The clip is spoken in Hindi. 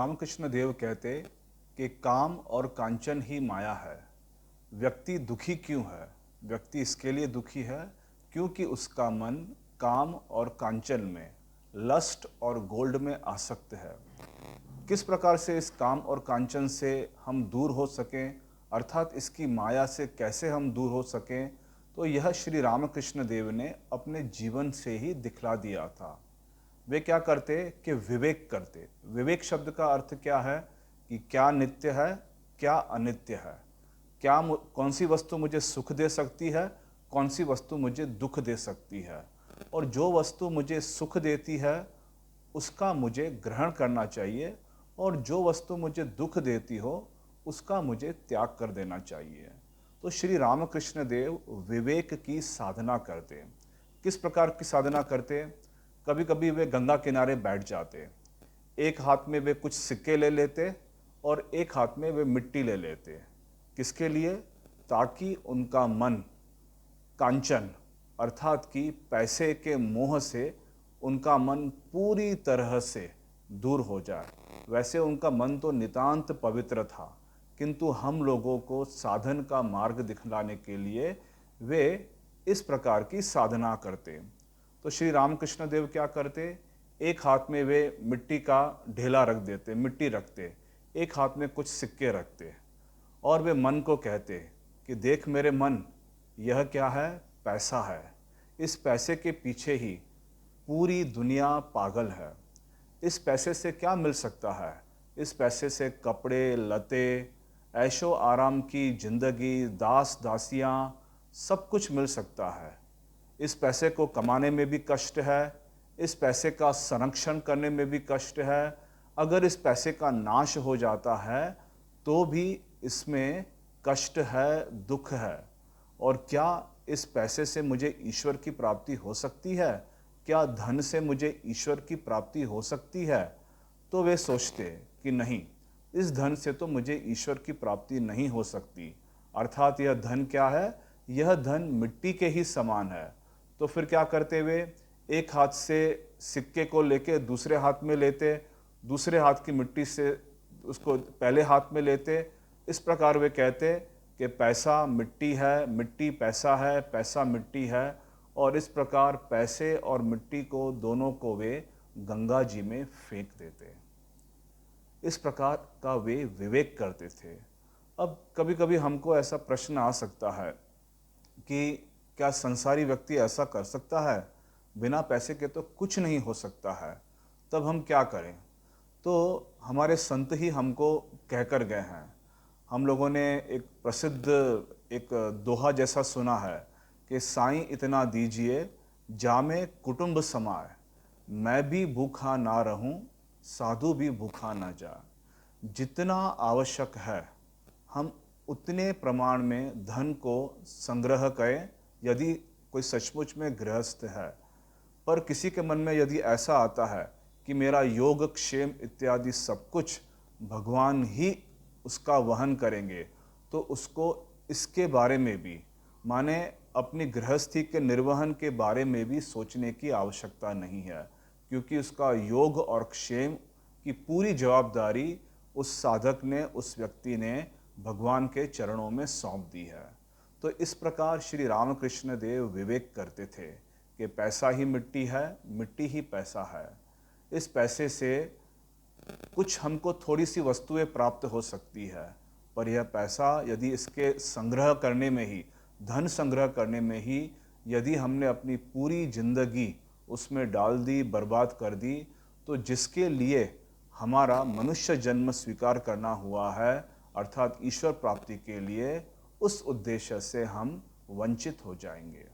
रामकृष्ण देव कहते कि काम और कांचन ही माया है। व्यक्ति दुखी क्यों है? व्यक्ति इसके लिए दुखी है क्योंकि उसका मन काम और कांचन में, लस्ट और गोल्ड में आसक्त है। किस प्रकार से इस काम और कांचन से हम दूर हो सकें, अर्थात इसकी माया से कैसे हम दूर हो सकें, तो यह श्री रामकृष्ण देव ने अपने जीवन से ही दिखला दिया था। वे क्या करते कि विवेक करते। विवेक शब्द का अर्थ क्या है कि क्या नित्य है, क्या अनित्य है, कौन सी वस्तु मुझे सुख दे सकती है, कौन सी वस्तु मुझे दुख दे सकती है, और जो वस्तु मुझे सुख देती है उसका मुझे ग्रहण करना चाहिए, और जो वस्तु मुझे दुख देती हो उसका मुझे त्याग कर देना चाहिए। तो श्री रामकृष्ण देव विवेक की साधना करते। किस प्रकार की साधना करते? कभी कभी वे गंगा किनारे बैठ जाते, एक हाथ में वे कुछ सिक्के ले लेते और एक हाथ में वे मिट्टी ले लेते। किसके लिए? ताकि उनका मन कांचन अर्थात कि पैसे के मोह से उनका मन पूरी तरह से दूर हो जाए। वैसे उनका मन तो नितांत पवित्र था, किंतु हम लोगों को साधन का मार्ग दिखलाने के लिए वे इस प्रकार की साधना करते। तो श्री रामकृष्ण देव क्या करते? एक हाथ में वे मिट्टी का ढेला रख देते, मिट्टी रखते, एक हाथ में कुछ सिक्के रखते, और वे मन को कहते कि देख मेरे मन, यह क्या है? पैसा है। इस पैसे के पीछे ही पूरी दुनिया पागल है। इस पैसे से क्या मिल सकता है? इस पैसे से कपड़े लते, ऐशो आराम की जिंदगी, दास दासियाँ, सब कुछ मिल सकता है। इस पैसे को कमाने में भी कष्ट है, इस पैसे का संरक्षण करने में भी कष्ट है। अगर इस पैसे का नाश हो जाता है तो भी इसमें कष्ट है, दुख है। और क्या इस पैसे से मुझे ईश्वर की प्राप्ति हो सकती है? क्या धन से मुझे ईश्वर की प्राप्ति हो सकती है? तो वे सोचते कि नहीं, इस धन से तो मुझे ईश्वर की प्राप्ति नहीं हो सकती। अर्थात यह धन क्या है? यह धन मिट्टी के ही समान है। तो फिर क्या करते वे? एक हाथ से सिक्के को लेके दूसरे हाथ में लेते, दूसरे हाथ की मिट्टी से उसको पहले हाथ में लेते। इस प्रकार वे कहते कि पैसा मिट्टी है, मिट्टी पैसा है, पैसा मिट्टी है, और इस प्रकार पैसे और मिट्टी को दोनों को वे गंगा जी में फेंक देते। इस प्रकार का वे विवेक करते थे। अब कभी कभी हमको ऐसा प्रश्न आ सकता है कि क्या संसारी व्यक्ति ऐसा कर सकता है? बिना पैसे के तो कुछ नहीं हो सकता है। तब हम क्या करें? तो हमारे संत ही हमको कहकर गए हैं। हम लोगों ने एक प्रसिद्ध एक दोहा जैसा सुना है कि साईं इतना दीजिए जामे कुटुंब समाए, मैं भी भूखा ना रहूं, साधु भी भूखा ना जा। जितना आवश्यक है हम उतने प्रमाण में धन को संग्रह करें, यदि कोई सचमुच में गृहस्थ है। पर किसी के मन में यदि ऐसा आता है कि मेरा योग क्षेम इत्यादि सब कुछ भगवान ही उसका वहन करेंगे, तो उसको इसके बारे में भी, माने अपनी गृहस्थी के निर्वहन के बारे में भी सोचने की आवश्यकता नहीं है, क्योंकि उसका योग और क्षेम की पूरी जवाबदारी उस साधक ने, उस व्यक्ति ने भगवान के चरणों में सौंप दी है। तो इस प्रकार श्री रामकृष्ण देव विवेक करते थे कि पैसा ही मिट्टी है, मिट्टी ही पैसा है। इस पैसे से कुछ हमको थोड़ी सी वस्तुएं प्राप्त हो सकती है, पर यह पैसा यदि इसके संग्रह करने में ही, धन संग्रह करने में ही यदि हमने अपनी पूरी जिंदगी उसमें डाल दी, बर्बाद कर दी, तो जिसके लिए हमारा मनुष्य जन्म स्वीकार करना हुआ है, अर्थात ईश्वर प्राप्ति के लिए, उस उद्देश्य से हम वंचित हो जाएंगे।